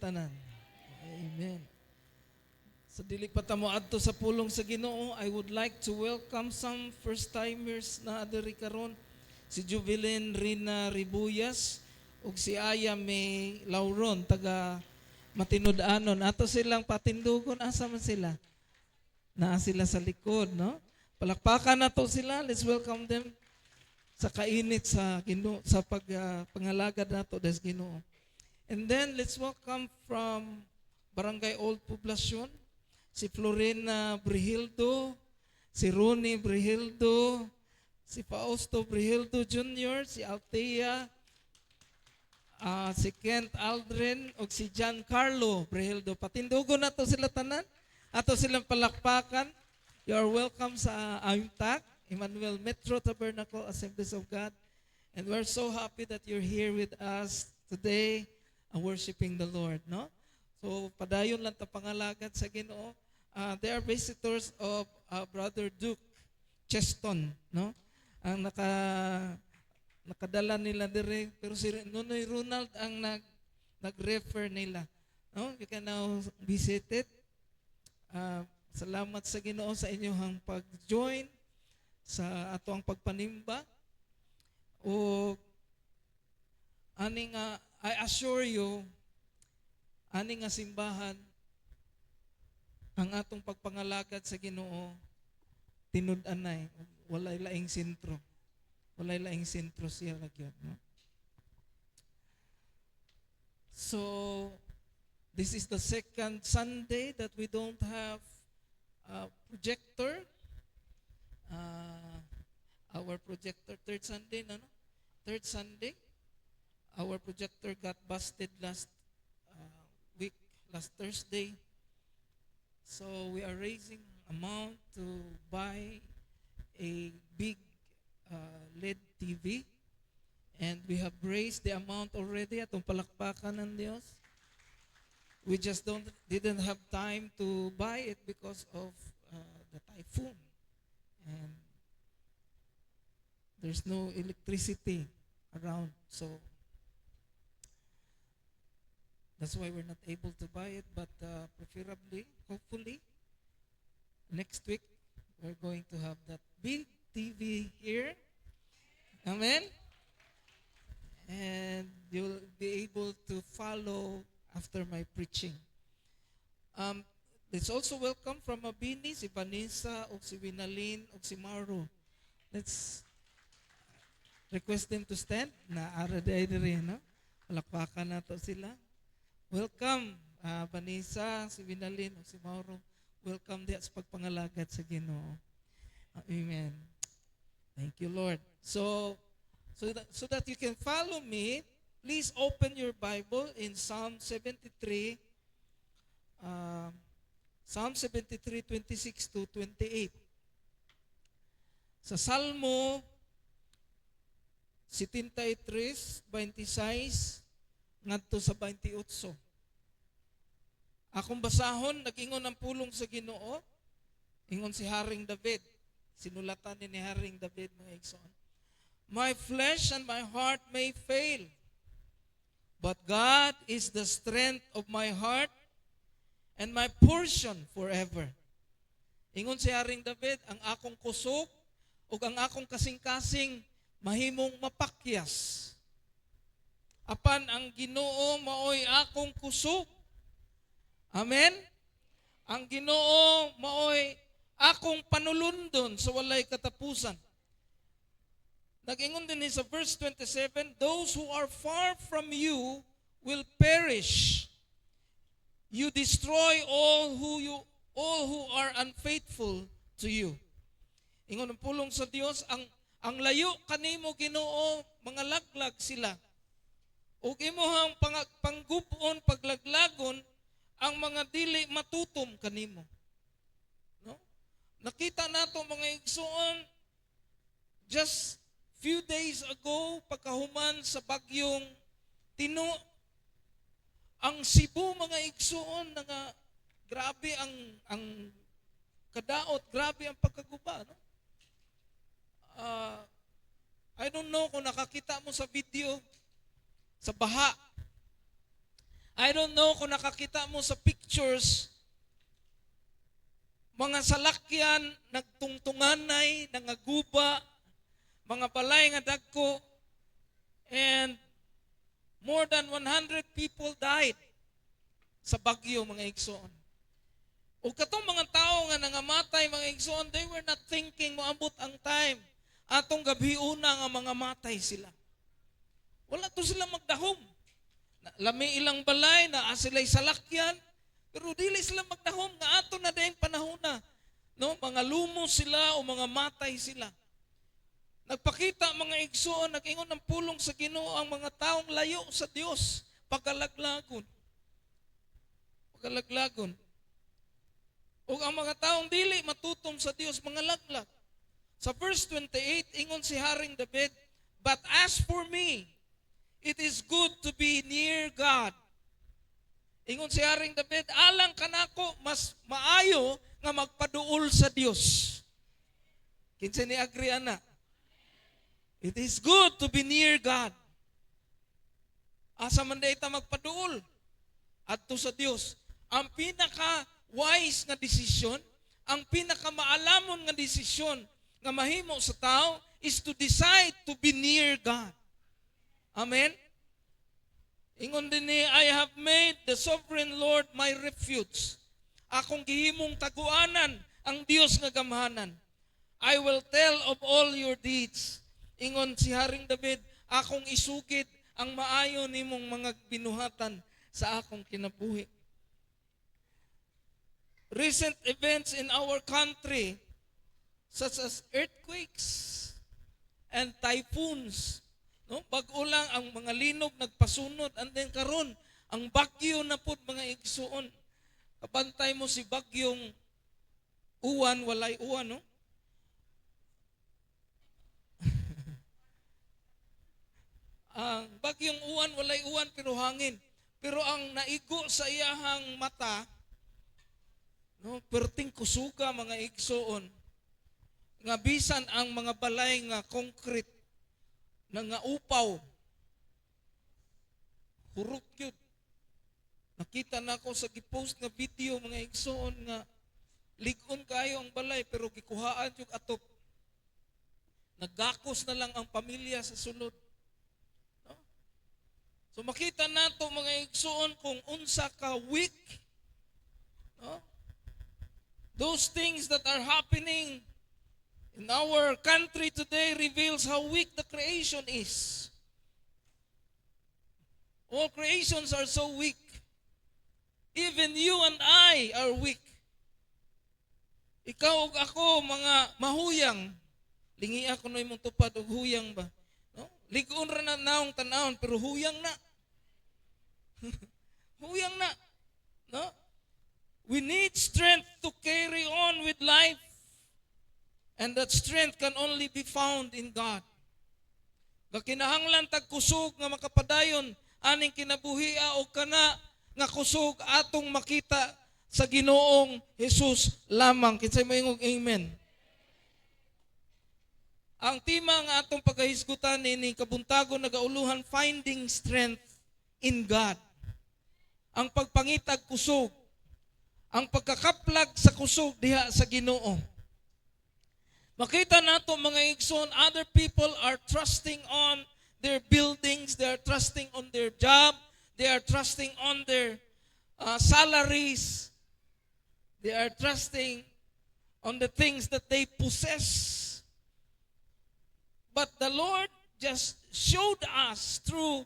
tanan. Amen. Sa dili pa ta moadto sa pulong sa Ginoo, I would like to welcome some first-timers na adiri karon. Si Jubilin Rina Ribuyas ug si Aya May Lauron taga Matinud-anon. Ato silang patindugon. Asa man sila? Naa sila sa likod, no? Palakpakan nato sila. Let's welcome them sa kainit sa Ginoo, sa pangalagad nato des Ginoo. And then let's welcome from Barangay Old Poblacion si Florena Brihildo, si Ronnie Brihildo, si Fausto Brihildo Jr., si Althea, si Kent Aldrin, o si Giancarlo Brihildo. Patindugo na to sila tanan. Ato silang palakpakan. You are welcome sa AIMTAC, Emmanuel Metro Tabernacle Assemblies of God. And we're so happy that you're here with us today worshiping the Lord, no? So, padayon lang ta pangalagad sa Ginoo. They are visitors of Brother Duke Cheston, no? Ang nakadala nila dire, pero si Nonoy Ronald ang nag-refer nila. No? You can now visit it. Salamat sa Ginoo sa inyong pag-join sa atong pagpanimba. O ani nga, I assure you, ani nga simbahan, ang atong pagpangalagad sa Ginoo, tinud-anay, walay laing sentro. Walay laing sentro siya lagyan, no? So, this is the second Sunday that we don't have a projector. Our projector, third Sunday, no? Third Sunday. Our projector got busted last week, last Thursday. So we are raising amount to buy a big LED TV. And we have raised the amount already. Atong palakpakan ng Diyos. We just didn't have time to buy it because of the typhoon. And there's no electricity around. So that's why we're not able to buy it. But preferably, hopefully, next week, we're going to have that big TV here. Amen? And you'll be able to follow after my preaching. Let's also welcome from Mabini, si Vanessa, o si Winalyn, o si Mauro. Let's request them to stand. Naara rin, no? Palakpakan na to sila. Welcome, Vanessa, si Winalyn, o si Mauro. Welcome diya sa pagpangalagad sa Ginoo. Amen. Thank you, Lord. So that you can follow me, please open your Bible in Psalm 73, Psalm 73, 26 to 28. Sa Salmo 73, 26, ngadto sa 28. Akong basahon, nag-ingon ang pulong sa Ginoo, ingon si Haring David. Sinulatan ni Haring David, mga igsoon. My flesh and my heart may fail, but God is the strength of my heart and my portion forever. Ingon si Haring David, ang akong kusog o ang akong kasing-kasing mahimong mapakyas. Apan ang Ginoo maoy akong kusog. Amen? Ang Ginoo maoy akong panulundon sa walay katapusan. Nag-ingon din sa verse 27, those who are far from you will perish. You destroy all who are unfaithful to you. Ingon ang pulong sa Dios, ang layo kanimo Ginoo, mga laglag sila. Ug imong panggupon paglaglagon ang mga dili matutom kanimo. No? Nakita nato mga igsoon just few days ago pagkahuman sa bagyong Tino, ang Cebu mga igsoon nga grabe ang kadaot, grabe ang pagkaguba, no? I don't know kung nakakita mo sa video sa baha. I don't know kung nakakita mo sa pictures, mga salakyan, nagtungtunganay, nangaguba, mga balay nga dagko, and more than 100 people died sa bagyo, mga igsoon. O katong mga tao nga nangamatay, mga igsoon, they were not thinking moabot ang time atong gabiuna nga mga matay sila. Wala to sila magdahom. Lami ilang balay na sila'y salakyan, pero dili sila magdahom nga ato na dayang panahon na. No, mga lumo sila o mga matay sila. Nagpakita mga igsoon, nag-ingon ng pulong sa Ginoo ang mga taong layo sa Dios, pagkalaglagon. Pagkalaglagon. O ang mga taong dili matutom sa Dios, mga laglag. Sa verse 28, ingon si Haring David, "But as for me, it is good to be near God." Ingon si Haring David, alang kanako mas maayo nga magpaduol sa Dios. Kinsa ni agree ana? It is good to be near God. Asa man day ta magpaduol adto sa Dios. Ang pinaka wise nga desisyon, ang pinaka maalamon nga desisyon nga mahimo sa tao is to decide to be near God. Amen. Ingon din ni, I have made the sovereign Lord my refuge. Akong gihimong taguanan ang Dios nga gamhanan. I will tell of all your deeds. Ingon si Haring David, akong isugid ang maayo nimong mga binuhatan sa akong kinabuhi. Recent events in our country, such as earthquakes and typhoons, no? Bag-o lang ang mga linog nagpasunod, and then karon ang bagyo na pud mga igsuon. Kapantay mo si bagyong uwan, walay uwan, no? Ang bagyong uwan, walay uwan, pero hangin. Pero ang naigo sa iyahang mata, no, perting kusuga mga igsoon, nga bisan ang mga balay nga concrete, na nga upaw, hurot yun. Nakita na ako sa gipost nga video mga igsoon nga ligon kayo ang balay pero gikuhaan yung atop. Naggakos na lang ang pamilya sa sulod. No? So makita nato mga igsoon kung unsa ka weak. No? Those things that are happening in our country today reveals how weak the creation is. All creations are so weak. Even you and I are weak. Ikaw ug ako mga mahuyang. Lingi ako no imong tupad og huyang ba? No? Ligon ra na naong tanawon pero huyang na. Huyang na. No? We need strength to carry on with life. And that strength can only be found in God. Gakinahanglan tag kusog nga makapadayon aning kinabuhia o kana nga kusog atong makita sa Ginoong Jesus lamang. Kinsay mo ingog amen. Ang tema nga atong pagahisgutan ni kabuntagon nagauluhan, finding strength in God. Ang pagpangitag kusog, ang pagkakaplag sa kusog diha sa Ginoo. Makita nato mga igsoon, other people are trusting on their buildings, they are trusting on their job, they are trusting on their salaries, they are trusting on the things that they possess. But the Lord just showed us through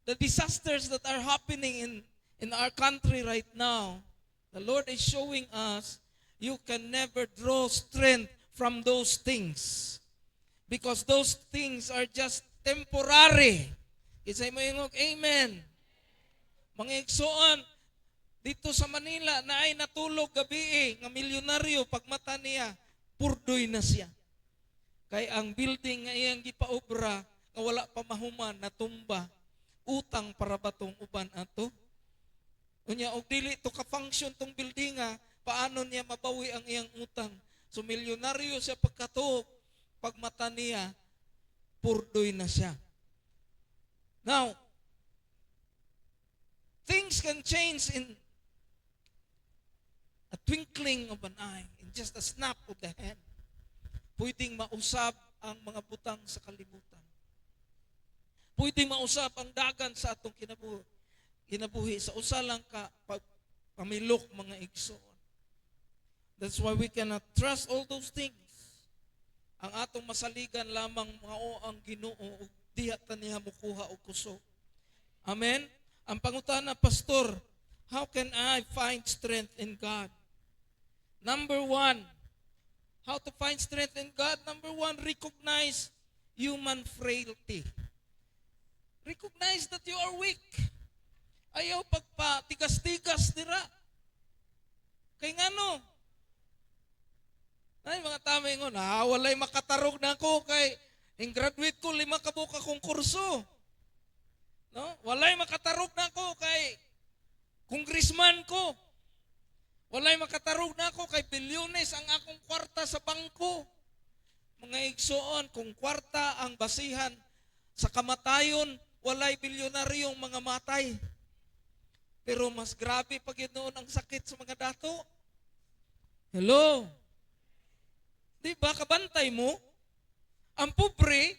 the disasters that are happening in our country right now. The Lord is showing us you can never draw strength from those things. Because those things are just temporary. Isay mo yung amen. Mga igsoon, dito sa Manila, na ay natulog gabi nga milyonaryo, pagmata niya, purdoy na siya. Kaya ang building nga iyang gipaobra, nga wala pa mahuman, natumba, utang para batong uban ato. Unya, og dili to ka-function tong building nga, paano niya mabawi ang iyang utang? So milyonaryo siya pagkatuog, pagmata niya, purdoy na siya. Now, Things can change in a twinkling of an eye, in just a snap of the hand. Pwedeng mausap ang mga butang sa kalibutan. Pwedeng mausap ang dagan sa atong kinabuhi sa usa lang ka pamilok mga igsoon. That's why we cannot trust all those things. Ang atong masaligan lamang mao ang Ginoo ug diha ta niya mokuha og kusog. Amen. Ang pangutana, pastor, how can I find strength in God? Number one, how to find strength in God? Number one, recognize human frailty. Recognize that you are weak. Ayaw pagpatigas-tigas dira. Kay ngano? Ay mga tama ingon, walay makatarog na ako kay graduate ko 5 ka buka kong kurso. No? Walay makatarog na ako kay congressman ko. Walay makatarog na ako kay bilyones ang akong kwarta sa bangko. Mga igsoon, kung kwarta ang basihan sa kamatayon, walay bilyonaryong mga matay. Pero mas grabe pag yun noon ang sakit sa mga dato. Hello? Di ba kabantay mo? Ang pobre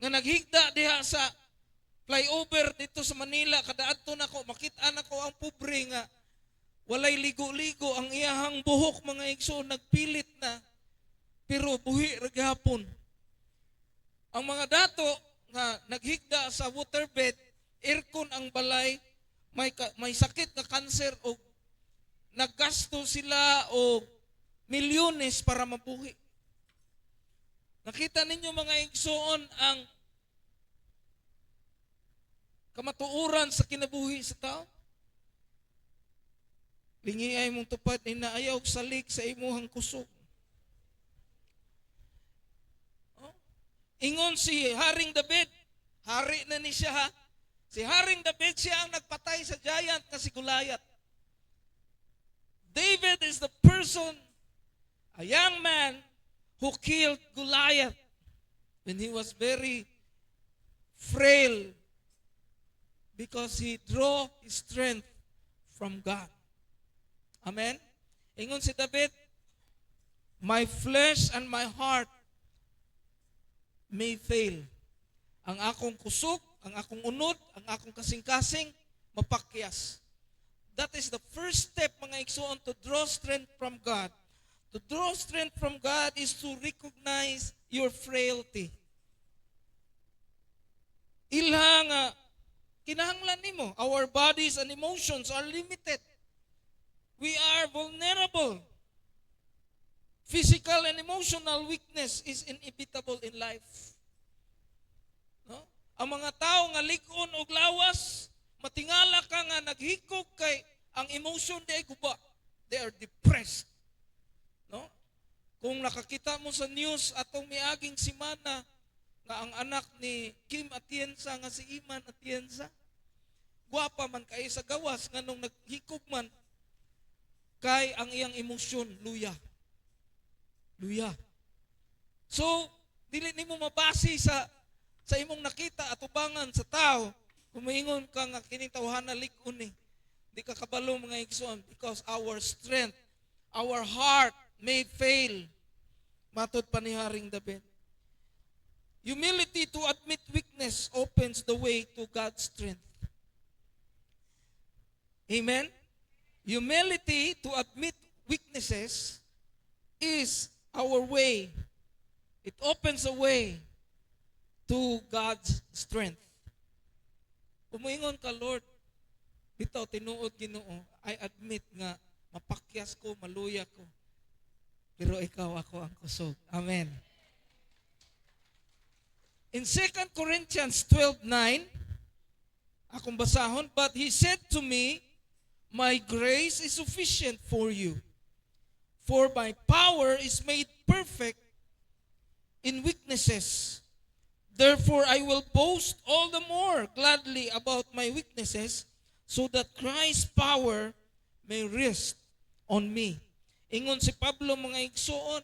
nga naghigda diha sa flyover dito sa Manila, kadaadto na ko, makita na ko ang pobre nga walay ligo-ligo ang iyahang buhok mga igsoon, nagpilit na pero buhi ra gihapon. Ang mga dato nga naghigda sa waterbed, aircon ang balay, may sakit na cancer o naggasto sila o milyones para mabuhi. Nakita ninyo mga igsoon ang kamatuoran sa kinabuhi sa tao? Lingi ay mong tupad, inaayaw salik sa imuhang kusog. Oh? Ingon si Haring David, hari na ni siya ha. Si Haring David, siya ang nagpatay sa giant na si Goliath. David is the person, a young man, who killed Goliath when he was very frail because he drew his strength from God. Amen? Ingon si David, my flesh and my heart may fail. Ang akong kusog, ang akong unod, ang akong kasing-kasing, mapakyas. That is the first step, mga igsoon, to draw strength from God. To draw strength from God is to recognize your frailty. Ilha nga, kinahanglan nimo, our bodies and emotions are limited. We are vulnerable. Physical and emotional weakness is inevitable in life. No? Ang mga tao nga lig-on og lawas, matingala ka nga naghikog kay ang emotion di ay guba. They are depressed. No? Kung nakakita mo sa news atong miaging simana nga ang anak ni Kim Atienza nga si Iman Atienza, guwapa man kay sa gawas nga nung naghikog man kay ang iyang emosyon luya. Luya. So, dili nimo mabasi sa imong nakita at ubangan sa tao, kumingon ka nga kining tawhana lig-on ni. Di ka kabalo mga igsoon because our strength, our heart may fail. Matod pa ni Haring David. Humility to admit weakness opens the way to God's strength. Amen? Humility to admit weaknesses is our way. It opens a way to God's strength. Umuingon ka, Lord, bitaw tinuod Ginoo, I admit nga mapakyas ko, maluya ko. Pero ikaw ako ang kusog. Amen. In 2 Corinthians 12:9, akong basahon, but he said to me, my grace is sufficient for you, for my power is made perfect in weaknesses. Therefore, I will boast all the more gladly about my weaknesses, so that Christ's power may rest on me. Ingon si Pablo mga igsoon,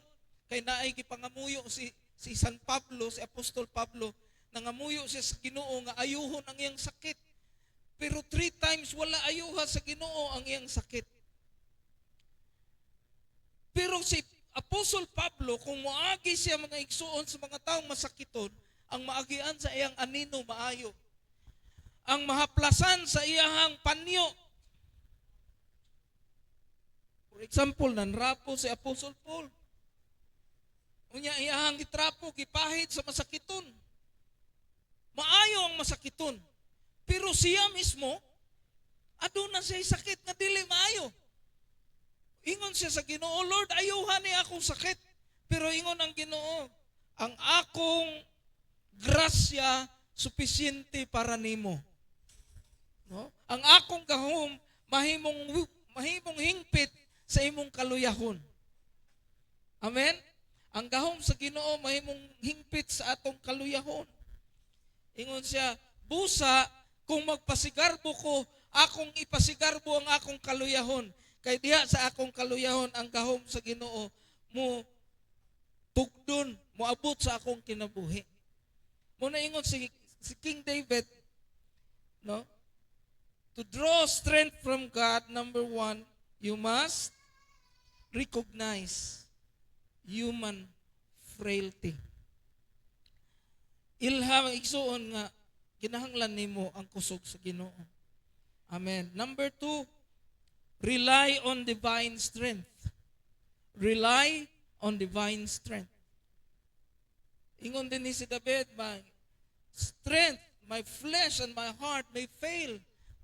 kay naay gipangamuyo si San Pablo, si Apostol Pablo, nangamuyo siya sa Ginoo nga ayuhon ang iyang sakit. Pero 3 times wala ayuha sa Ginoo ang iyang sakit. Pero si Apostol Pablo, kung moagi siya mga igsuon sa mga taong masakiton, ang maagian sa iyang anino maayo. Ang mahaplasan sa iyang panyo. For example, nanrapo si Apostol Paul. Unya iyang gitrapo, gipahid sa masakiton. Maayo ang masakiton. Pero siya mismo, aduna siya sakit nga dili maayo. Ingon siya sa Ginoo, Lord, ayuhan ni akong sakit. Pero ingon ang Ginoo, ang akong grasya supisyente para nimo. No? Ang akong gahom mahimong hingpit sa imong kaluyahon. Amen? Ang gahom sa Ginoo mahimong hingpit sa atong kaluyahon. Ingon siya, busa kung magpasigarbo ko, akong ipasigarbo ang akong kaluyahon. Kay diha sa akong kaluyahon ang gahom sa Ginoo mo tugdon, moabot sa akong kinabuhi. Muna ingon si King David, no? To draw strength from God, number 1, you must recognize human frailty. Ilham igsuon nga kinahanglan nimo ang kusog sa Ginoo. Amen. Number 2, rely on divine strength. Rely on divine strength. Ingon din ni si David, my strength, my flesh and my heart may fail,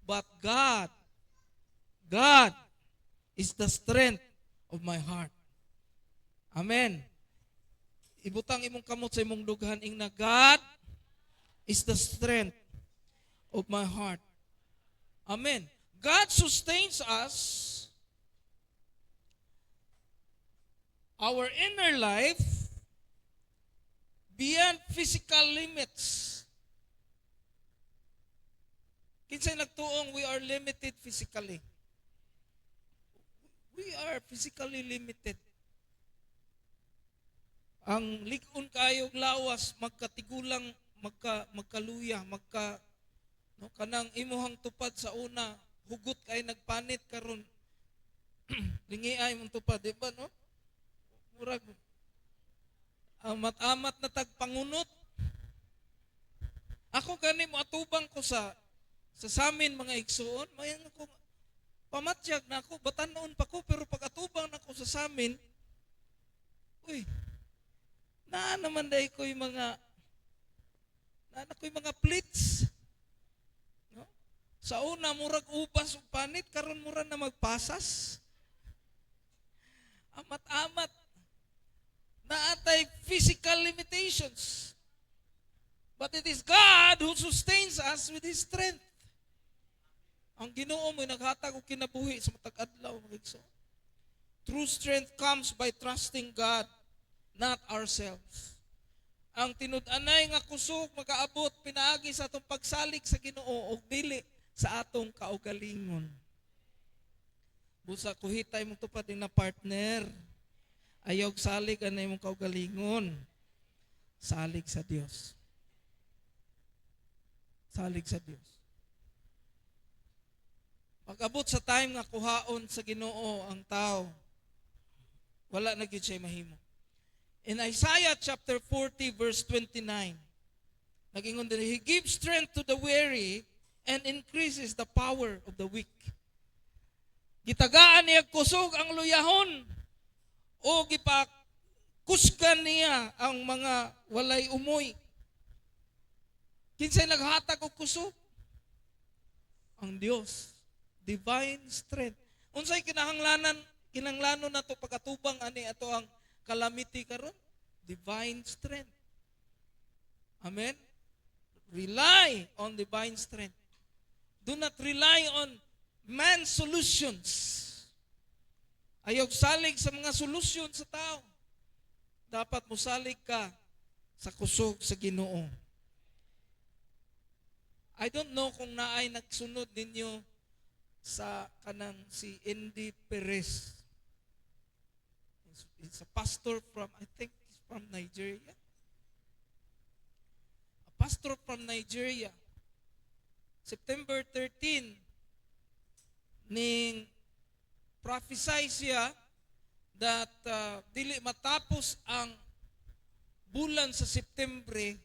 but God is the strength of my heart. Amen. Ibutang imong kamot sa imong dughan ing na God is the strength of my heart. Amen. God sustains us, our inner life, beyond physical limits. Kinsay nagtuong we are limited physically. We are physically limited. Ang ligon kayog lawas magkatigulang magkaluya no, kanang imuhang tupad sa una hugot kay nagpanit karon lingiay mong tupad, di ba, no? Murag amat-amat na tagpangunot. Ako gani mo atubang ko sa samin mga igsuon, mayan ko pamatyag na ako, batanon pa ko, pero pag atubang na ko sa samin, uy, naman dahi ko yung mga plates. No? Sa una, murag ubas o panit, karon murag na magpasas. Amat-amat. Naatay physical limitations. But it is God who sustains us with His strength. Ang Ginoo mo'y naghatag og kinabuhi sa matag adlaw. True strength comes by trusting God, not ourselves. Ang tinud-anay nga kusog makaabot pinaagi sa atong pagsalig sa Ginoo ug dili sa atong kaugalingon. Busa kuhitay mong tupad na partner. Ayaw salig anay mong kaugalingon. Salig sa Dios. Salig sa Dios. Pag-abot sa time nga kuhaon sa Ginoo ang tao, wala na gyud siya mahimo. In Isaiah chapter 40 verse 29, nagingon din, He gives strength to the weary and increases the power of the weak. Gitagaan niya kusog ang luyahon o gipakusgan niya ang mga walay umoy. Kinsay naghatag og kusog? Ang Dios. Divine strength. Unsay kinahanglanon nato pagkatubang ani ato ang calamity karon? Divine strength. Amen? Rely on divine strength. Do not rely on man's solutions. Ayaw salig sa mga solusyon sa tao. Dapat mo salig ka sa kusog sa Ginoo. I don't know kung naay nagsunod ninyo sa kanang si Andy Perez. He's a pastor from, I think he's from Nigeria. A pastor from Nigeria. September 13, ning prophesy siya that dili matapos ang bulan sa September,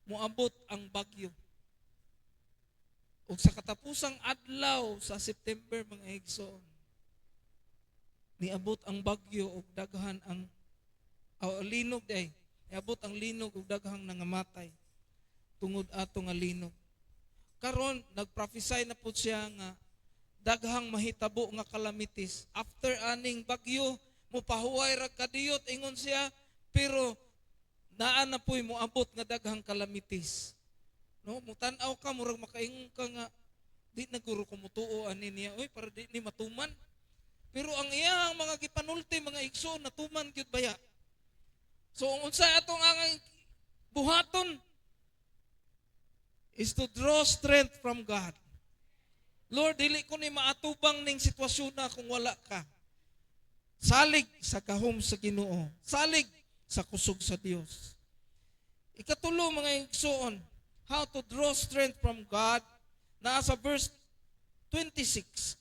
moabot ang bagyo. Ug sa katapusang adlaw sa September, mga igsoon, niabot ang bagyo ug daghan ang linog day. Niabot ang linog ug daghang nangamatay tungod ato nga linog. Karon nagprophesy na pud siya nga daghang mahitabo nga calamities. After aning bagyo, mupahuway ra kadiyot ingon siya, pero naa na po'y moabot nga daghang calamities. No, mutan-aw ka murag makaingon ka nga di na guro ko mutuo ani niya, oy para di ni matuman. Pero ang iyang mga gipanulti mga igsoon natuman gyud baya. So unsa atong ang buhaton is to draw strength from God. Lord, dili ko ni maatubang ning sitwasyon na kung wala ka. Salig sa gahom sa Ginoo. Salig sa kusog sa Dios. Ikatulo mga igsoon, how to draw strength from God, naa sa verse 26.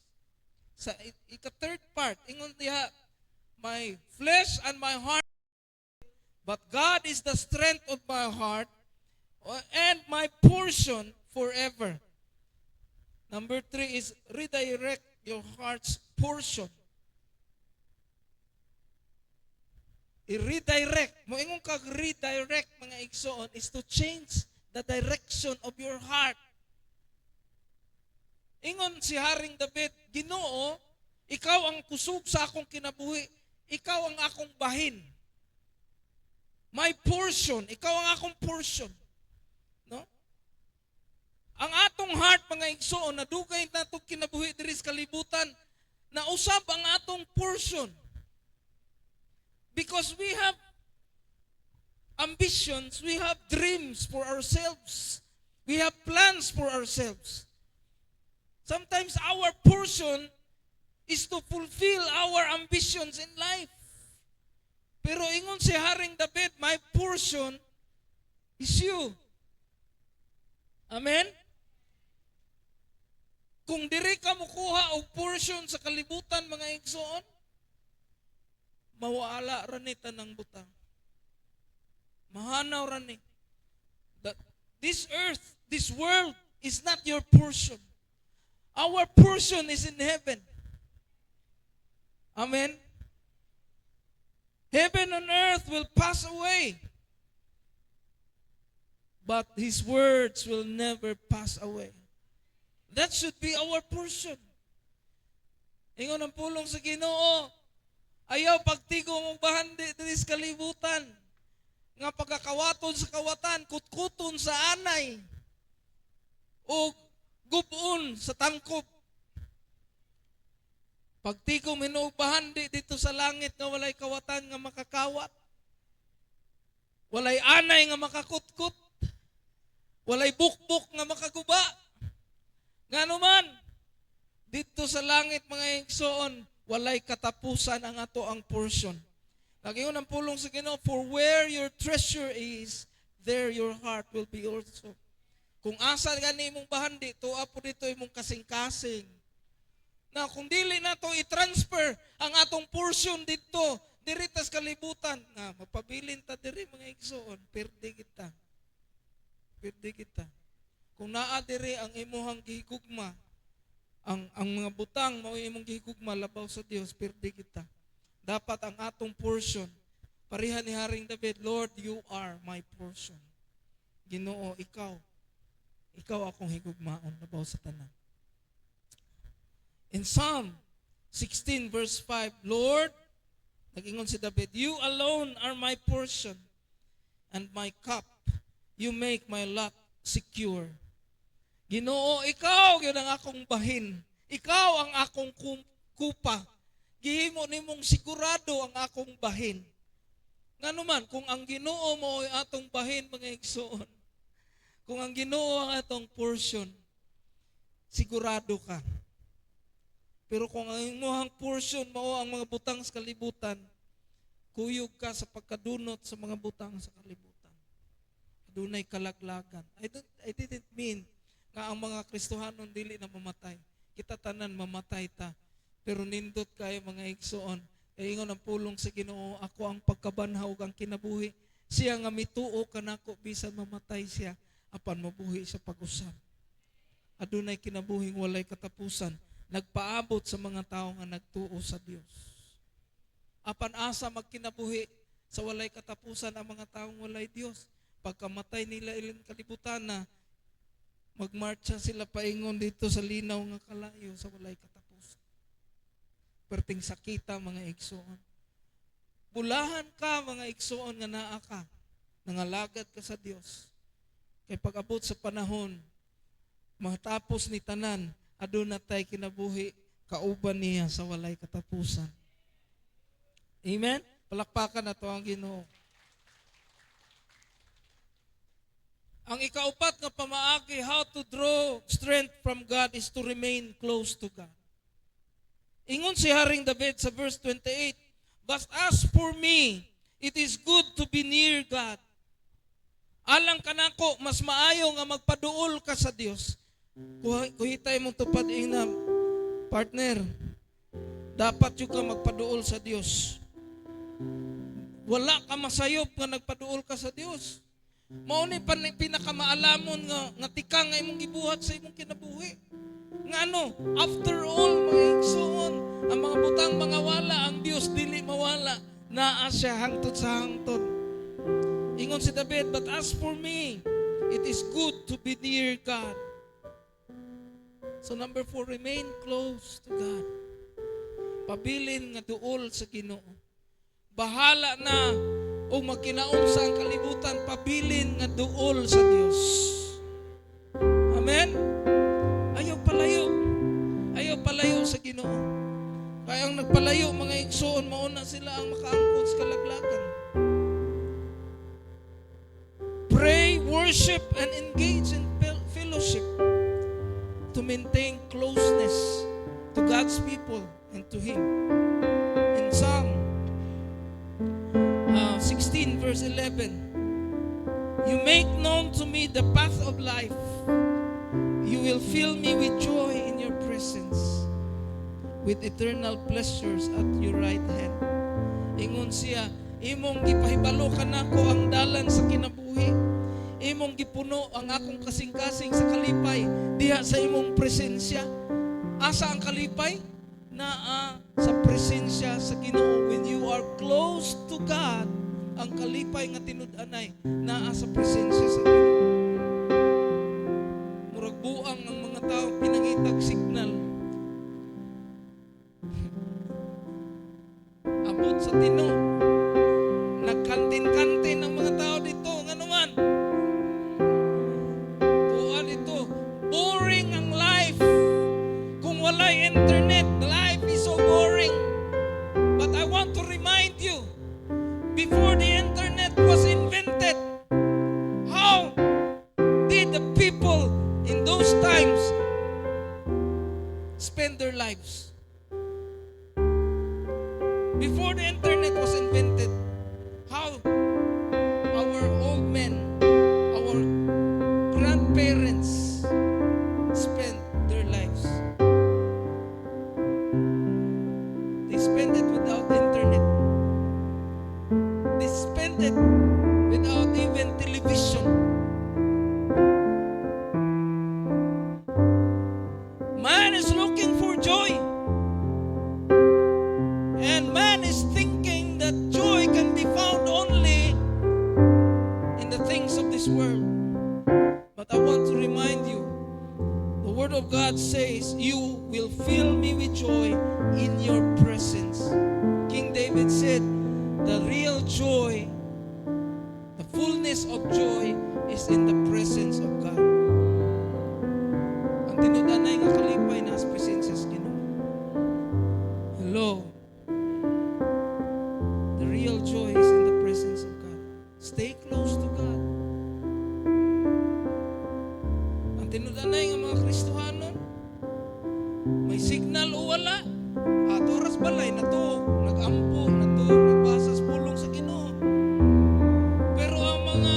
Sa ika-third part, ingon diha, my flesh and my heart, but God is the strength of my heart and my portion forever. Number 3 is redirect your heart's portion. I-redirect. Moingon kag redirect mga igsoon is to change the direction of your heart. Ingon si Haring David, Ginoo, ikaw ang kusog sa akong kinabuhi. Ikaw ang akong bahin. My portion. Ikaw ang akong portion. No? Ang atong heart, mga igsoon, nadugay na itong kinabuhi diri sa kalibutan, na usab ang atong portion. Because we have ambitions, we have dreams for ourselves. We have plans for ourselves. Sometimes our portion is to fulfill our ambitions in life. Pero ingon si Haring David, my portion is you. Amen? Kung diri ka mukuha og portion sa kalibutan mga igsoon, mawala ra ni tanang butang. Mahanaw ra ni. This earth, this world is not your portion. Our portion is in heaven. Amen? Heaven and earth will pass away, but His words will never pass away. That should be our portion. Ingon ang pulong sa Ginoo, ayaw pagtigo mong bahandi diri sa kalibutan. Nga pagkakawaton sa kawatan, kutkuton sa anay, o gubon sa tangkop. Pagtigo minuog bahandi dito sa langit nga walay kawatan nga makakawat. Walay anay nga makakutkut. Walay bukbuk nga makaguba. Ngano man, dito sa langit mga igsoon, walay katapusan ang ato ang portion. Nagingon ang pulong sa Ginoo, for where your treasure is, there your heart will be also. Kung asa gani imong bahandi, tuwa po dito imong kasing-kasing. Na kung dili na to i-transfer ang atong portion dito, diri tas kalibutan, nga mapabilin ta diri mga igsoon, perde kita. Perde kita. Kung naa diri ang imuhang gihigugma, ang mga butang mao imong gihigugma labaw sa Dios, perde kita. Dapat ang atong portion, pareha ni Haring David, Lord, you are my portion. Ginoo, ikaw akong higugmaon labaw sa tanan. In Psalm 16 verse 5, Lord, nag-ingon si David, you alone are my portion and my cup. You make my lot secure. Ginoo, ikaw yun ang akong bahin. Ikaw ang akong kupa. Gihimo nimong sigurado ang akong bahin. Ngano man, kung ang Ginoo mo ay atong bahin, mga igsoon, kung ang Ginoo ang atong portion, sigurado ka. Pero kung ang imuhang portion mao ang mga butang sa kalibutan, kuyog ka sa pagkadunot sa mga butang sa kalibutan. Adunay kalaglagan. I didn't mean nga ang mga Kristohanon dili na mamatay. Kita tanan mamatay ta. Pero nindot kayo mga igsoon. Kay ingon ang pulong sa Ginoo, ako ang pagkabanhaw kang kinabuhi. Siya nga mituo kanako bisan mamatay siya apan mabuhi sa pag-usab. Adunay kinabuhing walay katapusan. Nagpaabot sa mga tao nga nagtuo sa Dios. Apan asa magkinabuhi sa walay katapusan ang mga taong walay Dios. Pagkamatay nila ilang kalibutan na, magmarcha sila paingon dito sa linaw nga kalayo sa walay katapusan. Perting sakita mga igsoon. Bulahan ka mga igsoon nga naa ka. Nangalagad ka sa Dios. Kay pag-abot sa panahon, matapos ni tanan, aduna tay kinabuhi, kauban niya sa walay katapusan. Amen? Palakpakan na to ang Ginoo. Ang ikaupat nga pamaagi, how to draw strength from God is to remain close to God. Ingon si Haring David sa verse 28, but as for me, it is good to be near God. Alang kanako, mas maayo nga magpaduol ka sa Dios. Kuhitay mong tupad na, partner, dapat yung ka magpaduol sa Dios. Wala ka masayop nga nagpaduol ka sa Dios. Mao ni pinakamaalamon nga tikang nga imong gibuhat sa imong kinabuhi. Nga ano, after all, mga igsoon, ang mga butang mga wala, ang Dios dili mawala, naa siya hangtod sa hangtod. Ingon si David, but as for me, it is good to be near God. So number 4, remain close to God. Pabilin nga duol sa Ginoo. Bahala na o magkinaunsa ang kalibutan, pabilin nga duol sa Dios. Amen? Ayaw palayo sa Ginoo. Kaya ang nagpalayo, mga igsoon, mauna sila ang makaangkot sa kalaglagan. Pray, worship, and engage in fellowship to maintain closeness to God's people and to Him. In Psalm 16 verse 11, you make known to me the path of life. You will fill me with joy in your presence, with eternal pleasures at your right hand. Ingon siya, imong gipahibalo kanako ang dalan sa kinabuhi. Imong gipuno ang akong kasing-kasing sa kalipay diha sa imong presensya. Asa ang kalipay? Naa sa presensya sa Ginoo. When you are close to God, ang kalipay nga tinud-anay naa sa presensya sa Ginoo. Murag buang ang mga tao pinangitag signal. Abot sa tino. Nagkantin-kantin ang mga tao dito. Nga naman. Tuwa dito. Boring ang life. Kung walay internet, life is so boring. But I want to remind you, before the internet was invented, how did the people in those times spend their lives? Before the internet was invented, how our old men, our grandparents spent their lives. They spent it without internet. They spent it without even television. Man is looking for joy. And man is thinking that joy can be found only in the things of this world. But I want to remind you, the Word of God says, you will fill me with joy in your presence. King David said, the real joy, the fullness of joy is in the presence of God. Ang tinudanay nga kalipay na sa presensya sa Ginoo. Hello. The real joy is in the presence of God. Stay close to God. Ang tinudanay nga mga Kristohanon, may signal o wala, ato oras balay na to, nag-ampo na to, nagbasa sa pulong sa Ginoo. Pero ang mga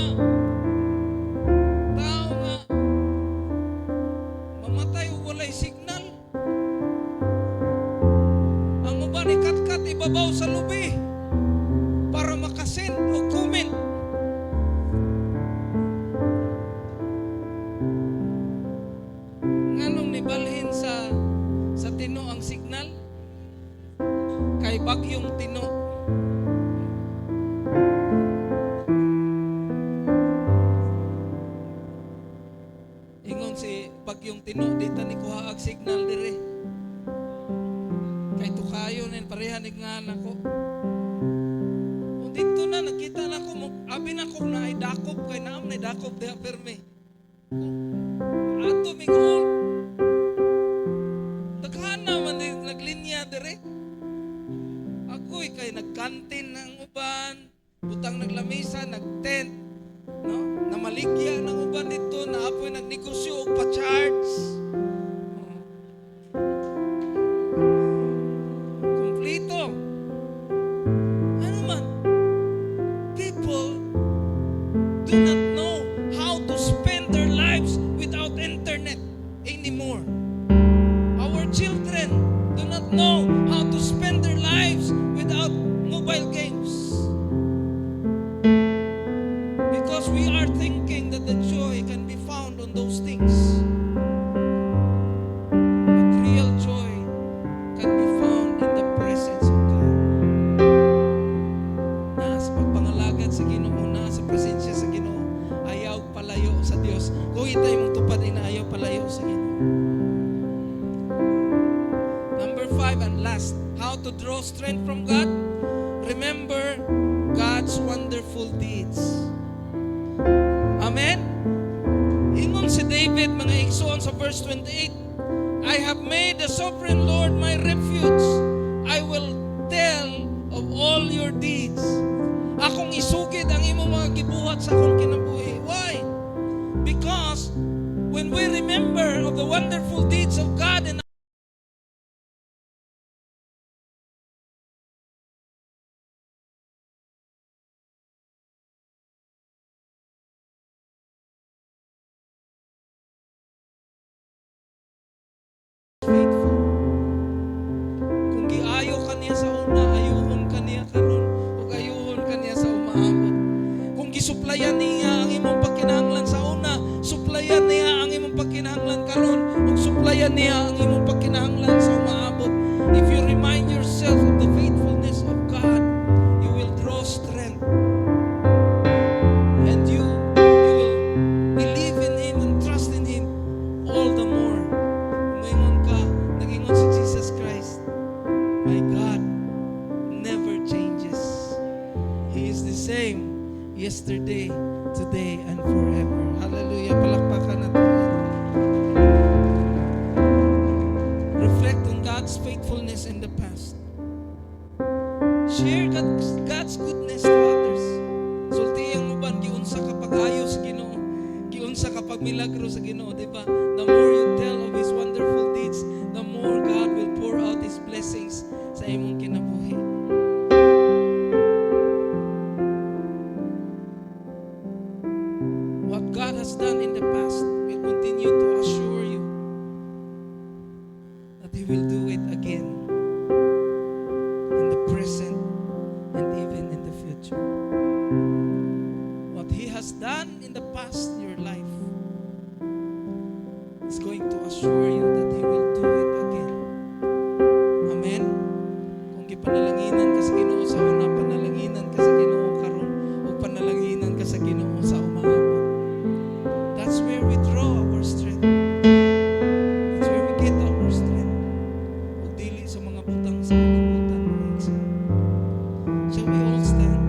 tao nga babaw sa lubi para makasend o comment. Nganong nibalhin sa Tino ang signal? Kay bagyong Tino. Ingon si bagyong Tino, dita ni kuha ang signal dire. Kay tukayo nin pareha nig nga nako. O dito na nakita na ko, abi na ko na ay dakop kay naam na dakop diha perme. Ato migol. Daghana man din naglinya dire. Ako'y kay nagkantin ng uban, butang naglamisa, nagtent, no? Namaligya ng uban dito, na apoy nagnegosyo og pa-charge. Kompleto. Ano man? People do not know how to spend their lives without internet anymore. Our children do not know how to spend their lives without mobile games. Because we are thinking that the joy can be found on those things. But real joy can be found in the presence of God. Sa pagpangalagad sa Ginoo, sa presensya sa Ginoo, ayaw palayo sa Dios. Kung itay mong tupad na ayaw palayo sa Ginoo. Number 5 and last, how to draw strength from God? Remember God's wonderful deeds. Amen? Ingon si David, mga igsoon sa verse 28, I have made the sovereign Lord my refuge. I will tell of all your deeds. Akong isugid ang imong mga gibuhat sa akong kinabuhi. Why? Because when we remember of the wonderful deeds of God and faithful. Kung giayo kaniya sa una, ayuhon kaniya karon, ug ayuhon kaniya sa umaabot. Kung gisuplayan niya ang imong pagkinahanglan sa una, suplayan niya ang imong pagkinahanglan karon, ug suplayan niya ang imong pagkinahanglan sa umaabot. If you remind yourself of the faithfulness of God, you will draw strength. And you will believe in Him and trust in Him all the more. Nagingon si Jesus Christ, my God never changes. He is the same yesterday, today, and forever. Hallelujah. Palakpakan natin. Reflect on God's faithfulness in the past. Share God's goodness to others. Sultiyang mo ba, giunsa kapag ayos sa Ginoo, giunsa kapag milagro sa Ginoo, di ba? The more you tell of His wonderful deeds, the more God will pour out His blessings sa imong kinabuhi. What God has done in the past will continue to assure you that He will do it again in the present and even in the future. What He has done in the past in your life is going to assure you that He will do it again. Amen? Kung gipanalaginan ka sa Ginoo sa una, panalaginan ka sa Ginoo karon, o panalaginan ka sa Ginoo sa umaabot. That's where we draw our strength. That's where we get our strength. Huwag dili sa mga butang sa kalibutan, mga igsoon. Shall we all stand?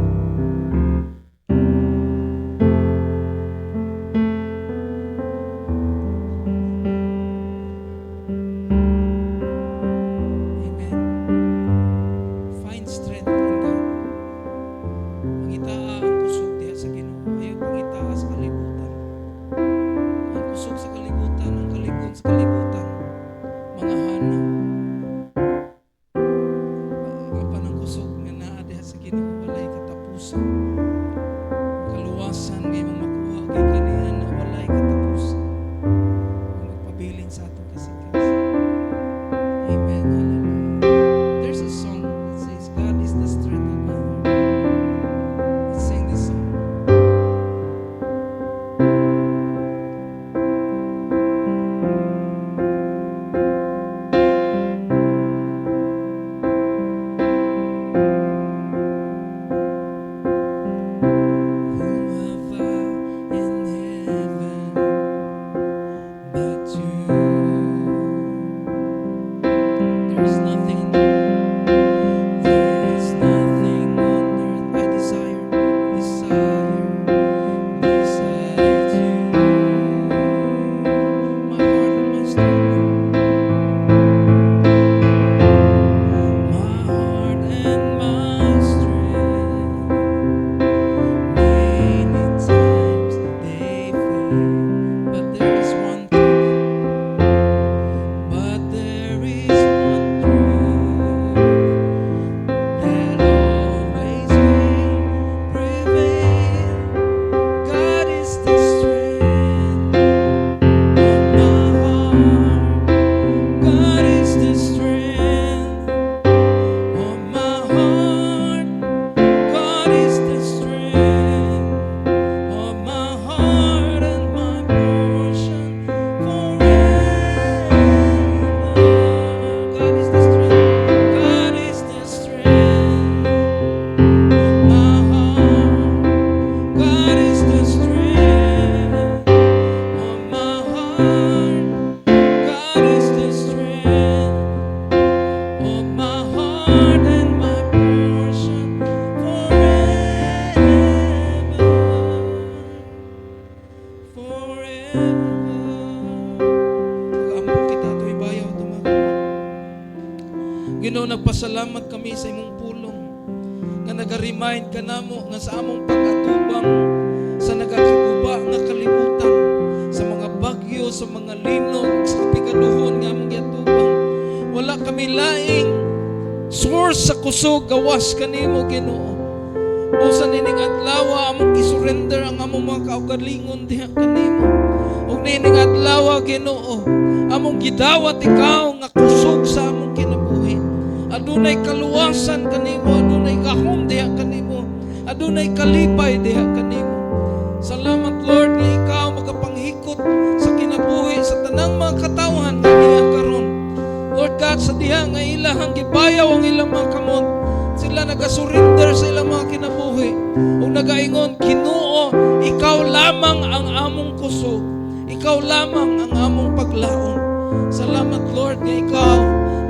Ginoo, nagpasalamat kami sa imong pulong nga naga-remind ka namo nga sa among pag-atubang sa nagakaguba nga kalibutan, sa mga bagyo, sa mga linog, sa kapikaduhon nga among giatubang. Wala kami laing source sa kusog gawas kanimo, Ginoo. Busa nining adlaw among gisurrender ang among mga kaugalingon diha kanimo. Ug nining adlaw, Ginoo, among gidawat ikaw nga kusog sa among kinabuhi. Adunay kaluwasan kanimo, adunay gahom diha kanimo, adunay kalipay diha kanimo. Salamat, Lord, nga ikaw magapanghikot sa kinabuhi sa tanang mga katawhan nga diha karon. Lord God, sa diha nga ilahang gibayaw ang ilang mga kamot, sila nagasurrender sa ilang mga kinabuhi ug nagaingon, Ginoo, ikaw lamang ang among kusog, ikaw lamang ang among paglaom. Salamat, Lord, nga ikaw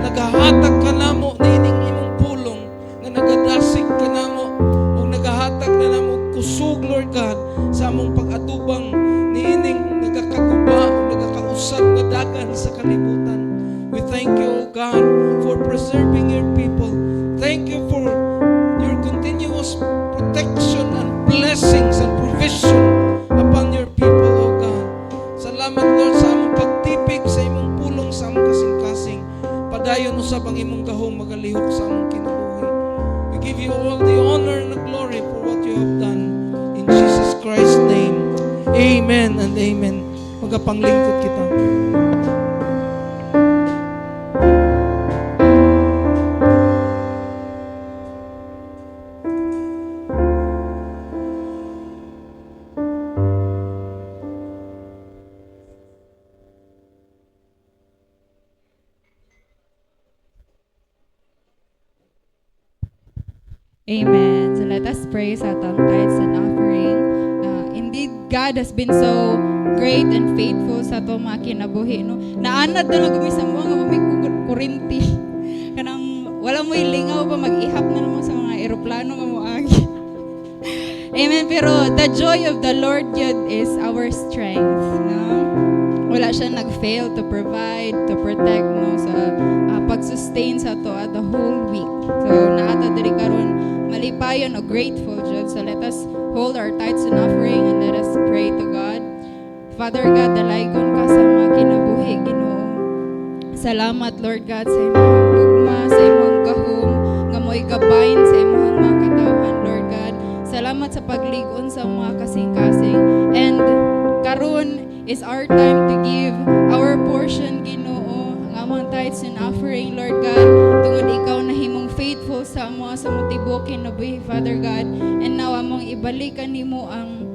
nagahatag ka namo nining imong pulong, nga nagadasig ka namo ug nagahatag na namo kusog, Lord God, sa among pag-atubang niining nagakaguba ug nagakausad nga dagan sa kalibutan. We thank you, O God, for preserving your people. Thank you for your continuous protection and blessings and provision upon your people, O God. Salamat, Lord, sa among pagtipig sa imong pulong sa among kasing-kasing. Padayon usab ang imong gahom magalihok sa among kinabuhi. We give you all the honor and the glory for what you have done. In Jesus Christ's name, amen and amen. Magapanglingkod kita. Amen. So let us pray sa atong tithes and offering. Indeed, God has been so great and faithful sa atong mga kinabuhi. No? Naanad na lang sa mga nga may kurinti. Kanang wala mo'y lingaw pa, mag-ihap na naman sa mga aeroplano nga moagi. Amen. Pero the joy of the Lord yun is our strength. No? Wala siya nag-fail to provide, to protect, no, sa pag-sustain sa to the whole week. So naata diri karon malipayon o grateful jud. So let us hold our tithes and offering and let us pray to God. Father God, dalaygon ka sa mga kinabuhi, Ginoo. Salamat, Lord God, sa imong gugma, sa imong gahom nga mo'y gabayn sa imong mga katawhan, Lord God. Salamat sa paglig-on sa mga kasing-kasing. And karon is our time to give our portion, Ginoo, ang among tithes and offering, Lord God, tungod ikaw na himong faithful sa mga sa motibo kinabuhi, Father God. And now among ibalikan nimo ang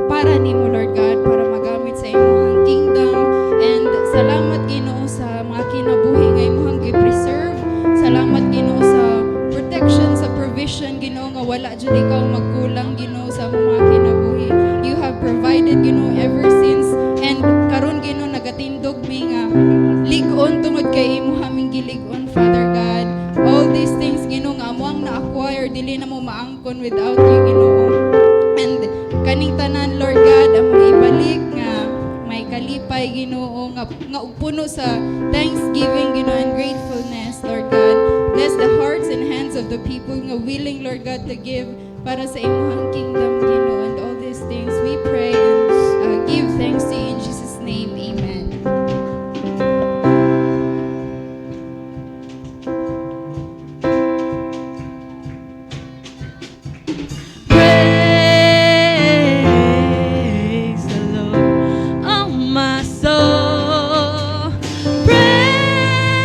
para nimo, Lord God, para magamit sa imong kingdom. And salamat, Ginoo, sa mga kinabuhi nga imong gi-preserve. Salamat, Ginoo, sa protection, sa provision, Ginoo, nga wala jud ikaw magkulang, Ginoo, sa mga kinabuhi. You have provided, Ginoo, ever since. And karon, Ginoo, nagatindog mi nga lig-on tungod kay imo haming gilig-on, Father God. All these things, Ginoo, nga amo ang na-acquire, dili na mo maangkon without you, Ginoo. And kaning tanan, Lord God, among ibalik nga may kalipay, Ginoo, nga puno sa thanksgiving, Ginoo, and gratefulness, Lord God. Bless the hearts and hands of the people nga willing, Lord God, to give para sa imong kingdom, Ginoo. And all these things we pray and give thanks to you in Jesus' name. Amen. Praise the Lord, oh my soul. Praise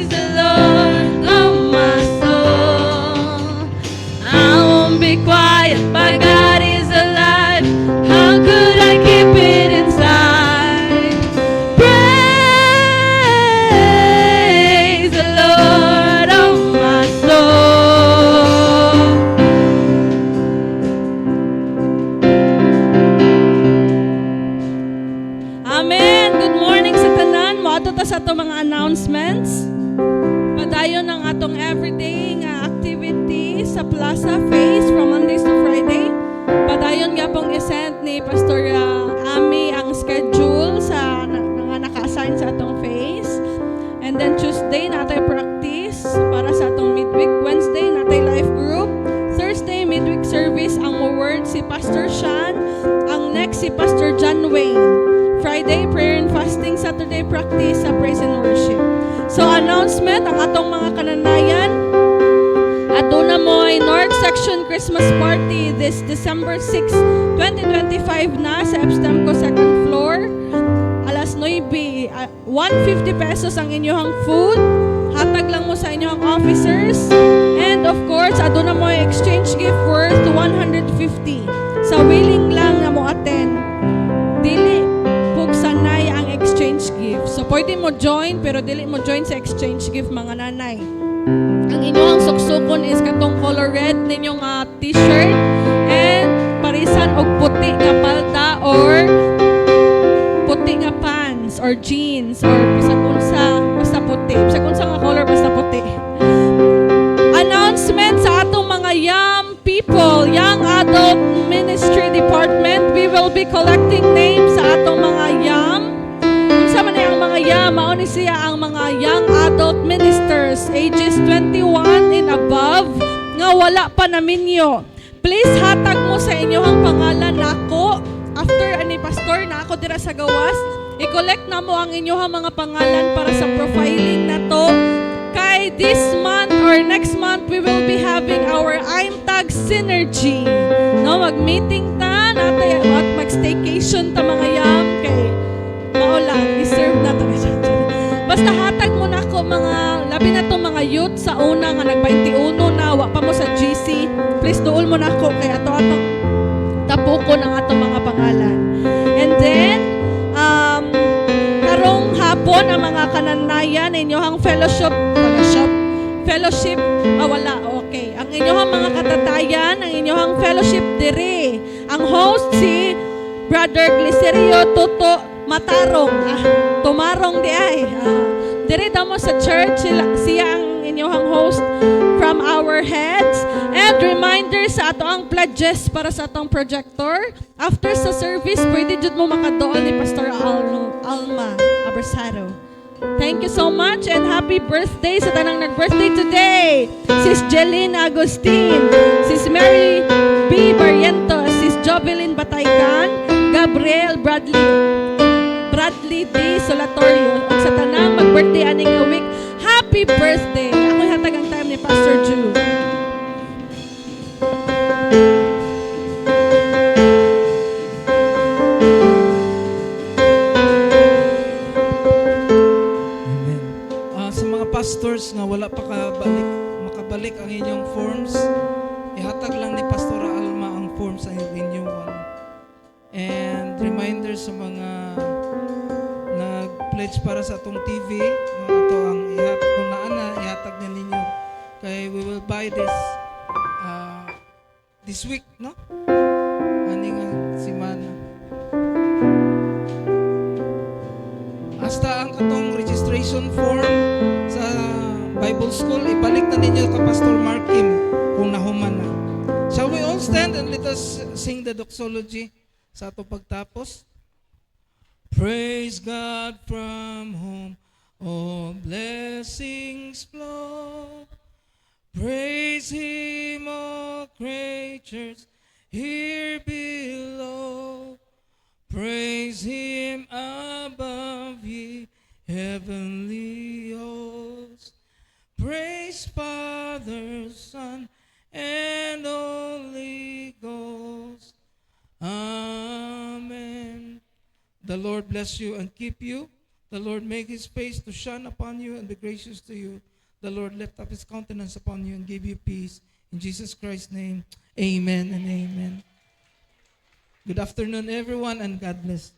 the Lord, oh my soul. I won't be quiet, my God is alive. How could I keep it inside? Praise the Lord, oh my soul. Amen. Good morning sa tanan. Moadto ta sa atong mga announcements. Padayon ang atong everyday nga activity sa Plaza Face from Mondays to Friday. Padayon nga pong isend ni Pastor Ami ang schedule sa nga naka-assign sa atong face. And then Tuesday Tuesday natay practice para sa atong midweek. Wednesday natay life group. Thursday midweek service ang word si Pastor Sean. Ang next si Pastor John Wayne. Friday prayer and fasting. Saturday practice sa praise and worship. So announcement ang atong mga kananayan. Aduna mo ay North Section Christmas Party this December 6, 2025 na sa Epstamco 2nd floor. Alas 9, 150 pesos ang inyong food. Hatag lang mo sa inyong officers. And of course, aduna mo ay exchange gift worth 150. Sa willing lang na mo attend. Dili pugsanay ang exchange gift. So pwede mo join pero dili mo join sa exchange gift mga nanay. Ang inyong suksukon is katong color red ninyong t-shirt and parisan og puti nga palda or puti nga pants or jeans or bisag unsa basta puti. Bisag unsa nga color basta puti. Announcement sa atong mga young people, Young Adult Ministry Department. We will be collecting names sa atong mga young. Unsa man ang mga young, mao ni siya ang mga young adult ministers ages 21 and above nga wala pa naminyo. Please hatag mo sa inyong pangalan nako. After ani pastor na ako dira sa gawas, i-collect na mo ang inyong mga pangalan para sa profiling na to. Kay this month or next month we will be having our IMTAG Synergy. No, mag-meeting ta natay at mag-staycation ta mga yam kay mao lang i-serve na ta. Basta hatag mo na ako mga labi na to mga youth sa una nga nag-21 na wa pa mo sa GC. Please duol mo na ako kay ato tapuko ng atong mga pangalan. And then karong hapon ang mga kananayan inyong fellowship wala okay. Ang inyong mga katatayan, ang inyong fellowship dire. Ang host si Brother Glicerio Tuto Matarong. Tumarong di ay. Dire daw mo sa church siya ang inyong host from our heads. And reminder sa ato ang pledges para sa atong projector. After sa service, pwede jud mo makadool ni Pastor Alma Abrasado. Thank you so much and happy birthday sa tanang nag-birthday today. Sis Jeline Agustin, Sis Mary B. Barrientos, Sis Jovelyn Bataycan, Gabriel Bradley D. Solatorio. At sa tanang mag-birthday aning a week, happy birthday. Ako hatag ang time ni Pastor Ju. Pastors nga wala pa makabalik ang inyong forms, ihatag lang ni Pastor Alma ang forms sa renewal. And reminder sa mga nag-pledge para sa atong TV, ito ang kung naana ihatag na ninyo kay we will buy this week, no? Ani nga simana. Hasta ang katong registration form sa Bible School, ibalik na ninyo ka Pastor Mark Kim kung nahuman na. Shall we all stand and let us sing the doxology sa ato pagtapos? Praise God from whom all blessings flow. Praise Him, all creatures here below. Praise Him above ye heavenly hosts. Praise Father, Son, and Holy Ghost. Amen. The Lord bless you and keep you. The Lord make His face to shine upon you and be gracious to you. The Lord lift up His countenance upon you and give you peace. In Jesus Christ's name, amen and amen. Good afternoon, everyone, and God bless.